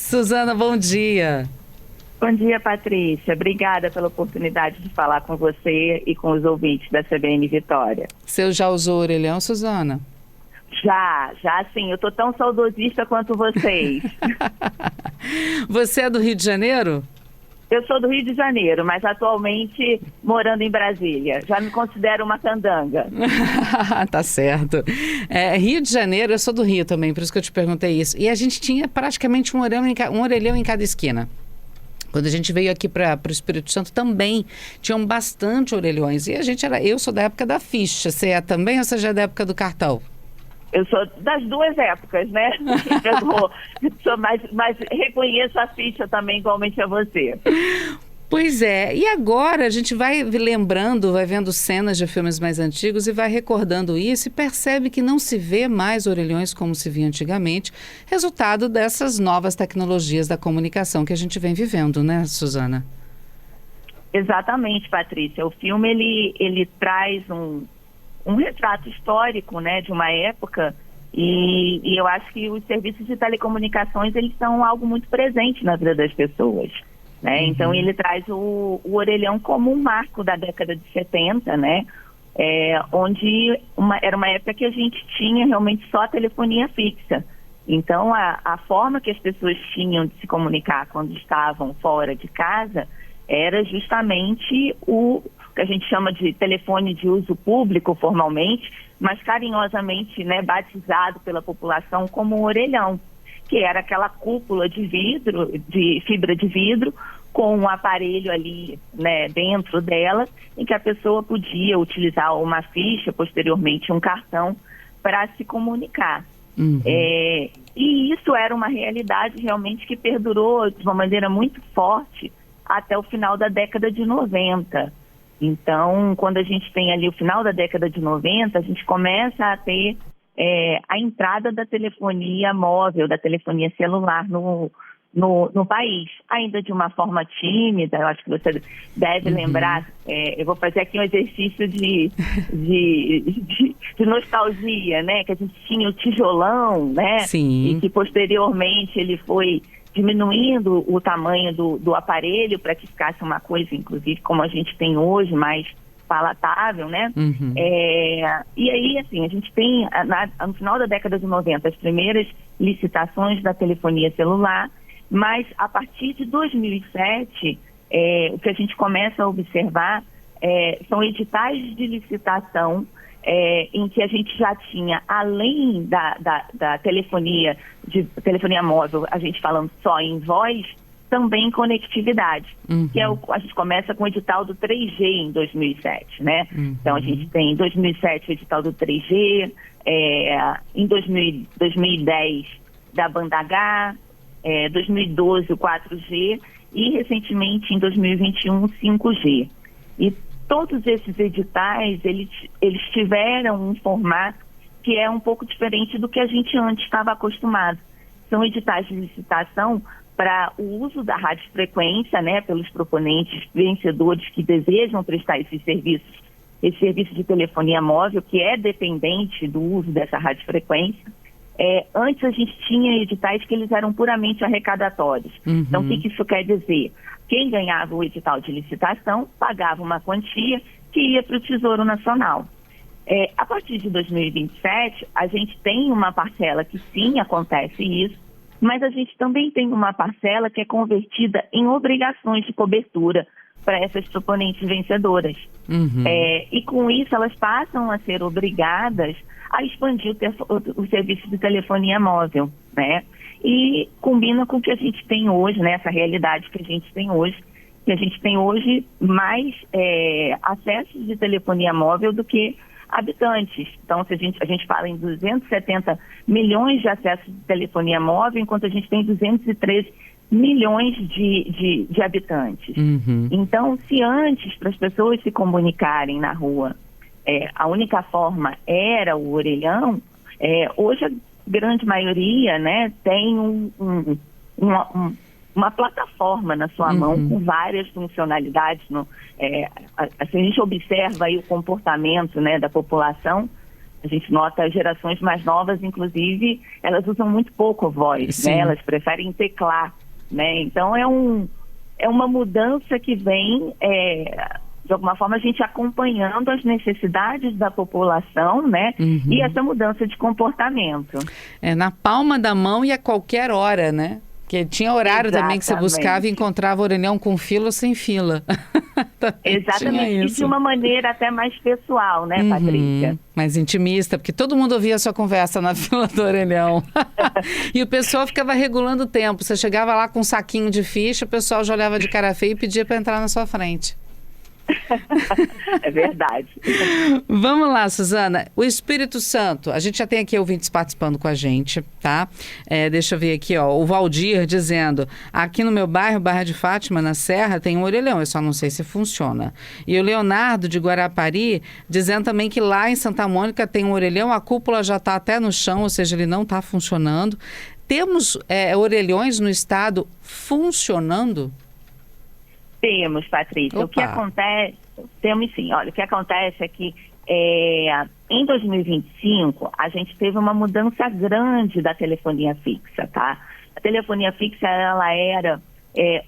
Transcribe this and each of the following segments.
Suzana, bom dia. Bom dia, Patrícia. Obrigada pela oportunidade de falar com você e com os ouvintes da CBN Vitória. Você já usou orelhão, Suzana? Já sim. Eu tô tão saudosista quanto vocês. Você é do Rio de Janeiro? Eu sou do Rio de Janeiro, mas atualmente morando em Brasília. Já me considero uma candanga. Tá certo. Rio de Janeiro, eu sou do Rio também, por isso que eu te perguntei isso. E a gente tinha praticamente um orelhão em cada esquina. Quando a gente veio aqui para o Espírito Santo também tinham bastante orelhões. E eu sou da época da ficha. Você é também ou você já é da época do cartão? Eu sou das duas épocas, né? Mas reconheço a ficha também igualmente a você. Pois é, e agora a gente vai lembrando, vai vendo cenas de filmes mais antigos e vai recordando isso e percebe que não se vê mais orelhões como se via antigamente, resultado dessas novas tecnologias da comunicação que a gente vem vivendo, né, Suzana? Exatamente, Patrícia. O filme, ele traz um retrato histórico, né, de uma época e eu acho que os serviços de telecomunicações, eles são algo muito presente na vida das pessoas. Né? Uhum. Então ele traz o orelhão como um marco da década de 70, né? Onde era uma época que a gente tinha realmente só a telefonia fixa. Então a forma que as pessoas tinham de se comunicar quando estavam fora de casa era justamente o que a gente chama de telefone de uso público formalmente, mas carinhosamente, né, batizado pela população como um orelhão, que era aquela cúpula de vidro, de fibra de vidro, com um aparelho ali, né, dentro dela, em que a pessoa podia utilizar uma ficha, posteriormente um cartão, para se comunicar. Uhum. E isso era uma realidade realmente que perdurou de uma maneira muito forte até o final da década de 90. Então, quando a gente tem ali o final da década de 90, a gente começa a ter a entrada da telefonia móvel, da telefonia celular no país, ainda de uma forma tímida. Eu acho que você deve lembrar, eu vou fazer aqui um exercício de nostalgia, né? Que a gente tinha o tijolão, né? Sim. E que posteriormente ele foi diminuindo o tamanho do aparelho para que ficasse uma coisa, inclusive, como a gente tem hoje, mais palatável, né? Uhum. E aí, assim, a gente tem, no final da década de 90, as primeiras licitações da telefonia celular, mas a partir de 2007, o que a gente começa a observar são editais de licitação em que a gente já tinha, além da telefonia móvel, a gente falando só em voz, também conectividade, que a gente começa com o edital do 3G em 2007, né? Então a gente tem em 2007 o edital do 3G, em 2010 da banda H, 2012 o 4G e recentemente em 2021 o 5G. E todos esses editais, eles tiveram um formato que é um pouco diferente do que a gente antes estava acostumado. São editais de licitação para o uso da radiofrequência, né, pelos proponentes vencedores que desejam prestar esse serviço de telefonia móvel, que é dependente do uso dessa radiofrequência. Antes a gente tinha editais que eles eram puramente arrecadatórios. Então, o que isso quer dizer? Quem ganhava o edital de licitação pagava uma quantia que ia para o Tesouro Nacional. A partir de 2027, a gente tem uma parcela que sim, acontece isso, mas a gente também tem uma parcela que é convertida em obrigações de cobertura para essas proponentes vencedoras. E com isso elas passam a ser obrigadas a expandir o serviço de telefonia móvel, né? E combina com o que a gente tem hoje, né? Essa realidade que a gente tem hoje, mais acessos de telefonia móvel do que habitantes. Então, se a gente fala em 270 milhões de acessos de telefonia móvel, enquanto a gente tem 213 milhões de habitantes. Então, se antes, para as pessoas se comunicarem na rua, a única forma era o orelhão, hoje a grande maioria, né, tem uma plataforma na sua mão com várias funcionalidades. A gente observa aí o comportamento, né, da população, A gente nota as gerações mais novas, inclusive, elas usam muito pouco voz, né? Elas preferem teclar, né? Então é uma mudança que vem, de alguma forma, a gente acompanhando as necessidades da população, né? E essa mudança de comportamento. É na palma da mão e a qualquer hora, né? Porque tinha horário também que você buscava e encontrava orelhão com fila ou sem fila. Exatamente, e de uma maneira até mais pessoal, né, Patrícia? Mais intimista, porque todo mundo ouvia a sua conversa na fila do orelhão. E o pessoal ficava regulando o tempo. Você chegava lá com um saquinho de ficha, o pessoal já olhava de cara feia e pedia para entrar na sua frente. É verdade. Vamos lá, Suzana. O Espírito Santo, a gente já tem aqui ouvintes participando com a gente, tá? Deixa eu ver aqui, ó. O Valdir dizendo: aqui no meu bairro, Barra de Fátima, na Serra, tem um orelhão, eu só não sei se funciona. E o Leonardo de Guarapari dizendo também que lá em Santa Mônica tem um orelhão, a cúpula já está até no chão, ou seja, ele não está funcionando. Temos orelhões no estado funcionando? Temos, Patrícia. O que acontece... Temos sim. Olha, o que acontece é que em 2025 a gente teve uma mudança grande da telefonia fixa, tá? A telefonia fixa, ela era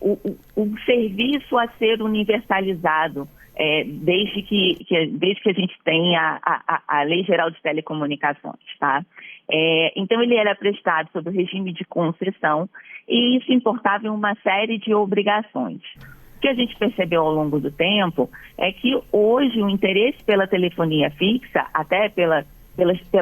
o serviço a ser universalizado desde que a gente tem a Lei Geral de Telecomunicações, tá? Então, ele era prestado sob o regime de concessão e isso importava em uma série de obrigações. O que a gente percebeu ao longo do tempo é que hoje o interesse pela telefonia fixa, até pela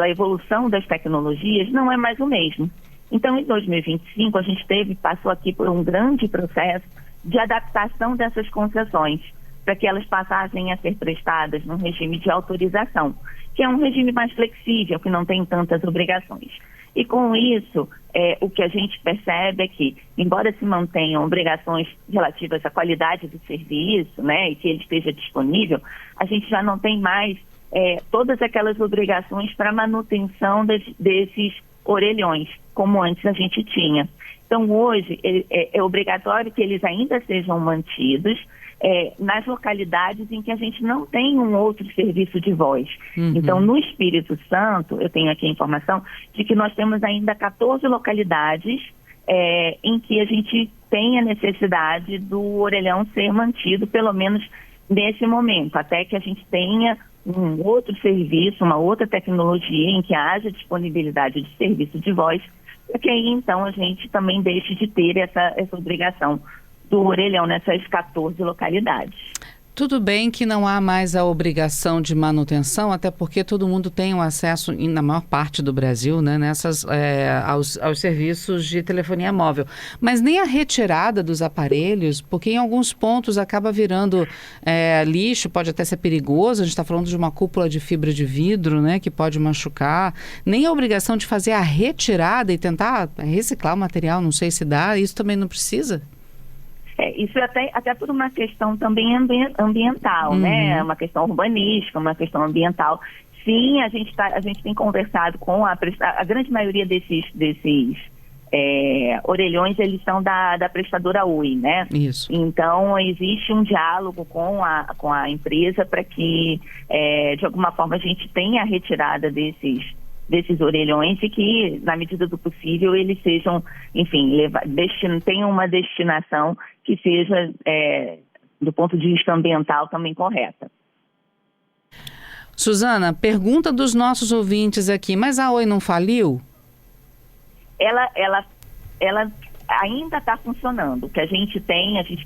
evolução das tecnologias, não é mais o mesmo. Então, em 2025, a gente passou aqui por um grande processo de adaptação dessas concessões, para que elas passassem a ser prestadas num regime de autorização, que é um regime mais flexível, que não tem tantas obrigações. E com isso, o que a gente percebe é que, embora se mantenham obrigações relativas à qualidade do serviço, né, e que ele esteja disponível, a gente já não tem mais todas aquelas obrigações para manutenção desses orelhões, como antes a gente tinha. Então, hoje, é obrigatório que eles ainda sejam mantidos nas localidades em que a gente não tem um outro serviço de voz. Então, no Espírito Santo, eu tenho aqui a informação de que nós temos ainda 14 localidades em que a gente tem a necessidade do orelhão ser mantido, pelo menos nesse momento, até que a gente tenha um outro serviço, uma outra tecnologia em que haja disponibilidade de serviço de voz, para que aí, então, a gente também deixe de ter essa obrigação do orelhão nessas 14 localidades. Tudo bem que não há mais a obrigação de manutenção, até porque todo mundo tem o acesso, na maior parte do Brasil, né, aos serviços de telefonia móvel. Mas nem a retirada dos aparelhos, porque em alguns pontos acaba virando lixo, pode até ser perigoso. A gente está falando de uma cúpula de fibra de vidro, né, que pode machucar. Nem a obrigação de fazer a retirada e tentar reciclar o material, não sei se dá, isso também não precisa? Isso até por uma questão também ambiental, né? Uma questão urbanística, uma questão ambiental. Sim, a gente tem conversado com a grande maioria desses orelhões, eles são da prestadora Oi, né? Isso. Então, existe um diálogo com a empresa para que, de alguma forma, a gente tenha a retirada desses orelhões e que, na medida do possível, eles sejam, enfim, tenham uma destinação que seja, do ponto de vista ambiental, também correta. Suzana, pergunta dos nossos ouvintes aqui, mas a Oi não faliu? Ela ainda está funcionando. O que a gente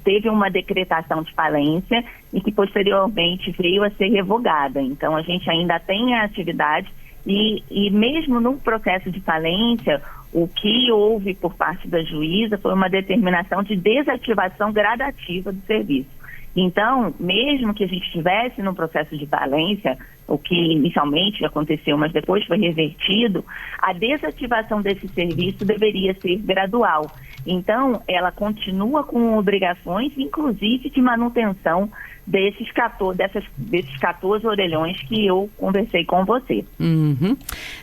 teve uma decretação de falência e que posteriormente veio a ser revogada. Então, a gente ainda tem a atividade e mesmo no processo de falência, o que houve por parte da juíza foi uma determinação de desativação gradativa do serviço. Então, mesmo que a gente estivesse no processo de falência, o que inicialmente aconteceu, mas depois foi revertido, a desativação desse serviço deveria ser gradual. Então, ela continua com obrigações, inclusive de manutenção desses 14 orelhões que eu conversei com você.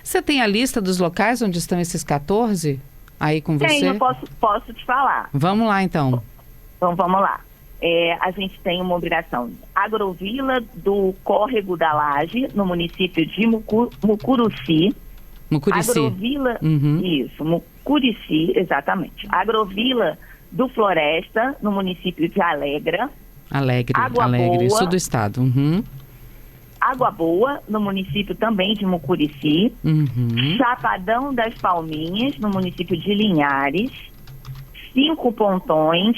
Você tem a lista dos locais onde estão esses 14 aí com você? Tenho, posso te falar. Vamos lá, então. Então, vamos lá. a gente tem uma obrigação. Agrovila do Córrego da Laje, no município de Mucuruci. Agrovila, isso, Mucurici, exatamente. Agrovila do Floresta, no município de Alegre, sul do estado. Água Boa, no município também de Mucurici. Chapadão das Palminhas, no município de Linhares. 5 Pontões,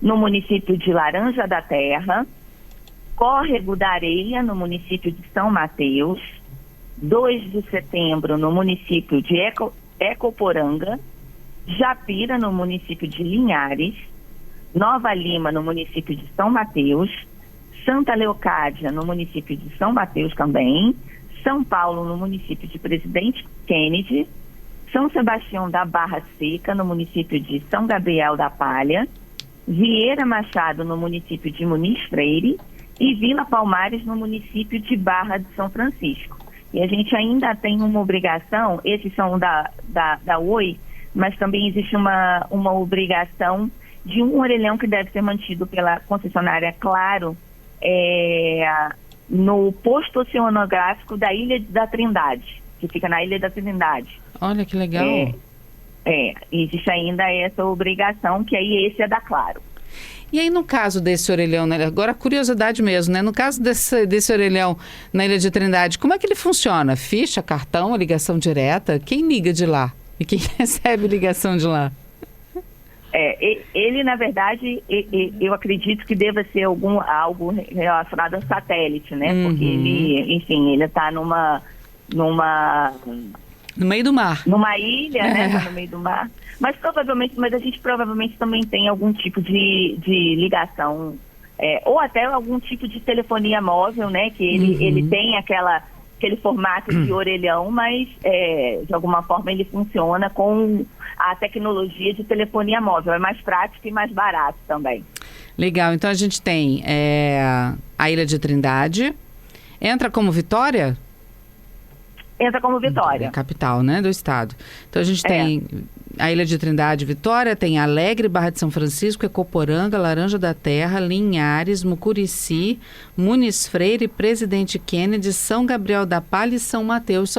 no município de Laranja da Terra. Córrego da Areia, no município de São Mateus. 2 de Setembro, no município de Ecoporanga. Japira, no município de Linhares. Nova Lima, no município de São Mateus. Santa Leocádia, no município de São Mateus também. São Paulo, no município de Presidente Kennedy. São Sebastião da Barra Seca, no município de São Gabriel da Palha. Vieira Machado, no município de Muniz Freire. E Vila Palmares, no município de Barra de São Francisco. E a gente ainda tem uma obrigação, esses são da Oi, mas também existe uma obrigação de um orelhão que deve ser mantido pela concessionária Claro, no posto oceanográfico da Ilha da Trindade, que fica na Ilha da Trindade. Olha que legal. Existe ainda essa obrigação, que aí esse é da Claro. E aí, no caso desse orelhão, né? Agora, curiosidade mesmo, né? No caso desse orelhão na Ilha de Trindade, como é que ele funciona? Ficha, cartão, ligação direta? Quem liga de lá? E quem recebe ligação de lá? Ele, na verdade, eu acredito que deva ser algo relacionado ao satélite, né? Porque ele está no meio do mar. Numa ilha, né? No meio do mar. Mas a gente provavelmente também tem algum tipo de ligação, ou até algum tipo de telefonia móvel, né? Que ele tem aquele formato de orelhão, mas de alguma forma ele funciona com a tecnologia de telefonia móvel. É mais prático e mais barato também. Legal. Então a gente tem a Ilha de Trindade. Entra como Vitória? Entra como Vitória. É a capital, né, do estado. Então a gente tem a Ilha de Trindade, Vitória, tem Alegre, Barra de São Francisco, Ecoporanga, Laranja da Terra, Linhares, Mucurici, Muniz Freire, Presidente Kennedy, São Gabriel da Palha e São Mateus.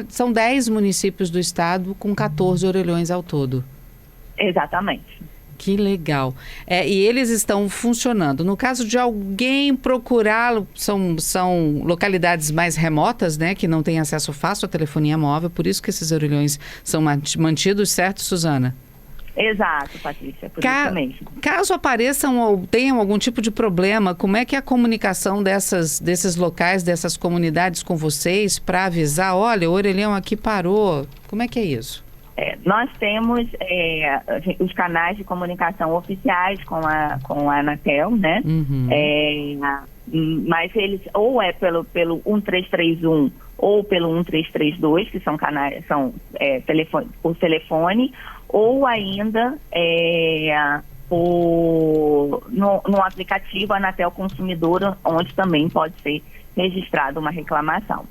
São 10 municípios do estado com 14 orelhões ao todo. Exatamente. Que legal. E eles estão funcionando. No caso de alguém procurá-lo, são localidades mais remotas, né? Que não têm acesso fácil à telefonia móvel, por isso que esses orelhões são mantidos, certo, Suzana? Exato, Patrícia, por isso mesmo. Caso apareçam ou tenham algum tipo de problema, como é que é a comunicação desses locais, dessas comunidades com vocês para avisar, olha, o orelhão aqui parou? Como é que é isso? Nós temos os canais de comunicação oficiais com a Anatel, né? Mas eles ou pelo 1331 ou pelo 1332, que são canais, por telefone, ou ainda no aplicativo Anatel Consumidor, onde também pode ser registrada uma reclamação.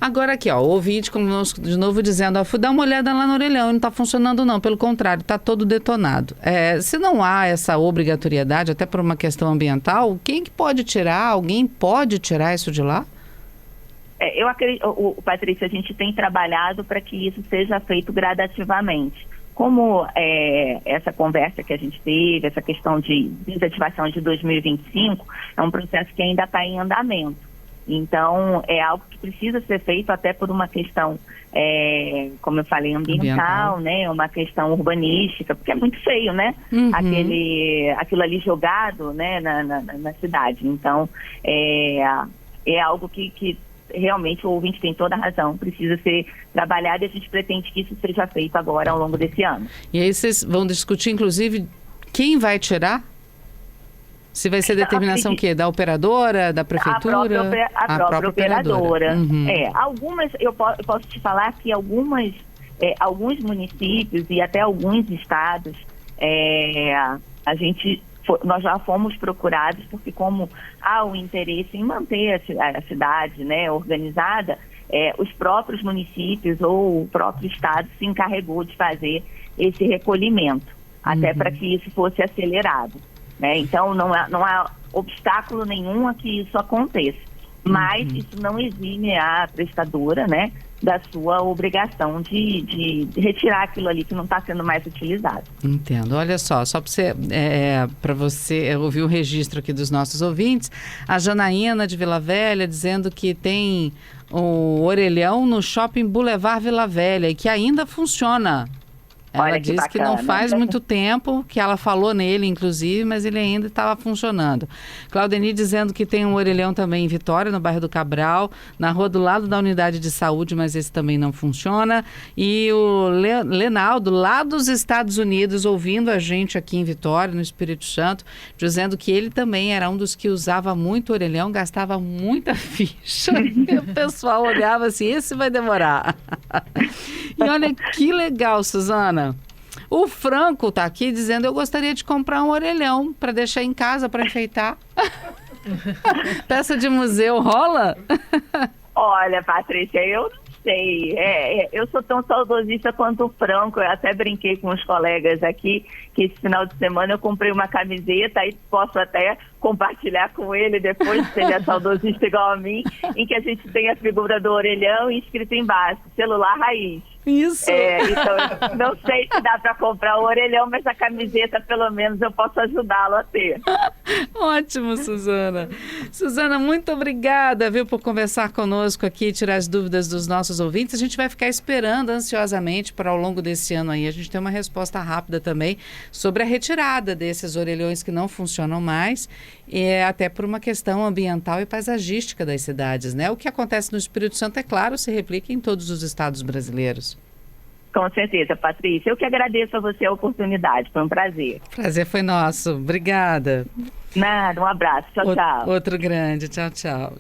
Agora aqui, o ouvinte conosco de novo dizendo, fui dar uma olhada lá no orelhão, não está funcionando não, pelo contrário, está todo detonado. Se não há essa obrigatoriedade, até por uma questão ambiental, quem que pode tirar? Alguém pode tirar isso de lá? Eu acredito, Patrícia, a gente tem trabalhado para que isso seja feito gradativamente. Como essa conversa que a gente teve, essa questão de desativação de 2025, é um processo que ainda está em andamento. Então, é algo que precisa ser feito até por uma questão, como eu falei, ambiental, né? Uma questão urbanística, porque é muito feio, né? Aquilo ali jogado, né? na cidade. Então, é algo que realmente o ouvinte tem toda a razão, precisa ser trabalhado e a gente pretende que isso seja feito agora ao longo desse ano. E aí vocês vão discutir, inclusive, quem vai tirar? Se vai ser determinação o quê? Da operadora, da prefeitura? A própria operadora. Eu posso te falar que alguns municípios e até alguns estados, nós já fomos procurados, porque como há o interesse em manter a cidade, né, organizada, os próprios municípios ou o próprio estado se encarregou de fazer esse recolhimento, até para que isso fosse acelerado. né? Então, não há obstáculo nenhum a que isso aconteça. Mas isso não exime a prestadora, né, da sua obrigação de retirar aquilo ali que não está sendo mais utilizado. Entendo. Olha só para você ouvir o registro aqui dos nossos ouvintes, a Janaína de Vila Velha dizendo que tem o orelhão no Shopping Boulevard Vila Velha e que ainda funciona. Ela diz que não faz muito tempo que ela falou nele, inclusive, mas ele ainda estava funcionando. Claudeni dizendo que tem um orelhão também em Vitória, no bairro do Cabral, na rua do lado da unidade de saúde, mas esse também não funciona. E o Lenaldo, lá dos Estados Unidos, ouvindo a gente aqui em Vitória, no Espírito Santo, dizendo que ele também era um dos que usava muito orelhão, gastava muita ficha. E o pessoal olhava assim, esse vai demorar. E olha que legal, Suzana. O Franco está aqui dizendo, eu gostaria de comprar um orelhão para deixar em casa, para enfeitar. Peça de museu rola? Olha, Patrícia, eu não sei. Eu sou tão saudosista quanto o Franco. Eu até brinquei com os colegas aqui que esse final de semana eu comprei uma camiseta e posso até compartilhar com ele depois, se ele é saudosista igual a mim, em que a gente tem a figura do orelhão e escrito embaixo, celular raiz. Isso. Então, não sei se dá para comprar o orelhão, mas a camiseta, pelo menos, eu posso ajudá-lo a ter. Ótimo, Suzana. Suzana, muito obrigada, viu, por conversar conosco aqui, tirar as dúvidas dos nossos ouvintes. A gente vai ficar esperando ansiosamente para ao longo desse ano aí a gente ter uma resposta rápida também sobre a retirada desses orelhões que não funcionam mais, até por uma questão ambiental e paisagística das cidades, né? O que acontece no Espírito Santo, é claro, se replica em todos os estados brasileiros. Com certeza, Patrícia. Eu que agradeço a você a oportunidade. Foi um prazer. Prazer foi nosso. Obrigada. Nada, um abraço. Tchau, tchau. Outro grande. Tchau, tchau.